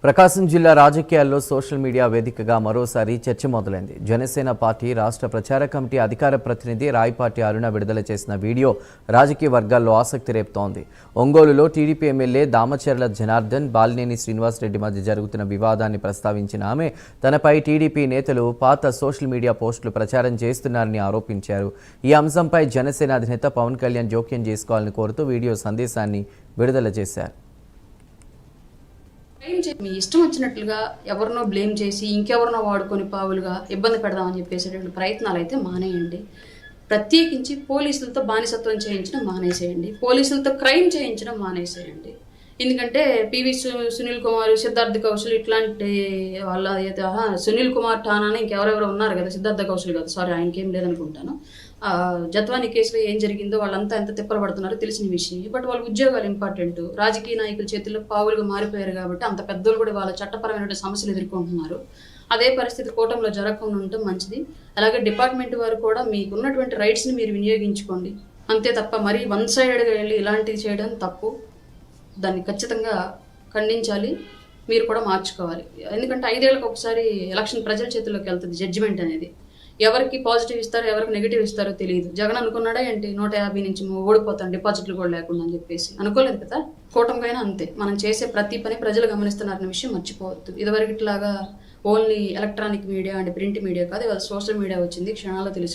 ప్రకాశం జిల్లా రాజకీయాల్లో social media వేదికగా మరోసారి చర్చ మొదలైంది. జనసేన పార్టీ రాష్ట్ర ప్రచార కమిటీ అధికార ప్రతినిధి రాయపాటి అరుణ విడుదల చేసిన వీడియో రాజకీయ వర్గాల్లో ఆసక్తి రేపుతోంది. ఒంగోలులో టీడీపీ ఎమ్మెల్యే దామచర్ల జనార్దన్, బాలినేని శ్రీనివాసరెడ్డి మధ్య జరుగుతున్న వివాదాన్ని ప్రస్తావించిన ఆమె తనపై టీడీపీ నేతలు పాత సోషల్ మీడియా పోస్టులు ప్రచారం చేస్తున్నారని ఆరోపించారు. ఈ అంశంపై జనసేన అధినేత పవన్ కళ్యాణ్ జోక్యం చేసుకోవాలని కోరుతూ వీడియో సందేశాన్ని విడుదల చేశారు. మీ ఇష్టం వచ్చినట్లుగా ఎవరినో బ్లేమ్ చేసి ఇంకెవరినో వాడుకొని పావులుగా ఇబ్బంది పెడదామని చెప్పేసేటువంటి ప్రయత్నాలు అయితే మానేయండి. ప్రత్యేకించి పోలీసులతో బానిసత్వం చేయించడం మానేసేయండి. పోలీసులతో క్రైమ్ చేయించడం మానేసేయండి. ఎందుకంటే పివి సునీల్ కుమార్, సిద్ధార్థ కౌశల్ ఇట్లాంటి వాళ్ళ సునీల్ కుమార్ ఠానాని ఇంకెవరెవరో ఉన్నారు కదా, సిద్ధార్థ కౌశల్ కదా, సారీ ఆయనకేం లేదనుకుంటాను. జత్వాని కేసులో ఏం జరిగిందో వాళ్ళంతా ఎంత తిప్పలు పడుతున్నారో తెలిసిన విషయం. బట్ వాళ్ళ ఉద్యోగాలు ఇంపార్టెంట్. రాజకీయ నాయకుల చేతుల్లో పావులుగా మారిపోయారు కాబట్టి అంత పెద్దలు కూడా వాళ్ళ చట్టపరమైన సమస్యలు ఎదుర్కొంటున్నారు. అదే పరిస్థితి కూటమిలో జరగకుండా ఉండటం మంచిది. అలాగే డిపార్ట్మెంట్ వారు కూడా మీకున్నటువంటి రైట్స్ని మీరు వినియోగించుకోండి. అంతే తప్ప మరీ వన్ సైడెడ్గా వెళ్ళి ఇలాంటివి చేయడం తప్పు. దాన్ని ఖచ్చితంగా ఖండించాలి. మీరు కూడా మార్చుకోవాలి. ఎందుకంటే 5 ఏళ్ళకి ఒకసారి ఎలక్షన్ ప్రజల చేతుల్లోకి వెళ్తుంది. జడ్జిమెంట్ అనేది ఎవరికి పాజిటివ్ ఇస్తారో ఎవరికి నెగిటివ్ ఇస్తారో తెలియదు. జగన్ అనుకున్నాడా ఏంటి 150 నుంచి ఓడిపోతాను డిపాజిట్లు కూడా లేకుండా అని చెప్పేసి? అనుకోలేదు కదా. కూటమికైనా అంతే. మనం చేసే ప్రతి పని ప్రజలు గమనిస్తున్నారన్న విషయం మర్చిపోవద్దు. ఇదివరకు ఇట్లాగా ఓన్లీ ఎలక్ట్రానిక్ మీడియా అంటే ప్రింట్ మీడియా కాదు, ఇవాళ సోషల్ మీడియా వచ్చింది. క్షణాల్లో తెలుసు.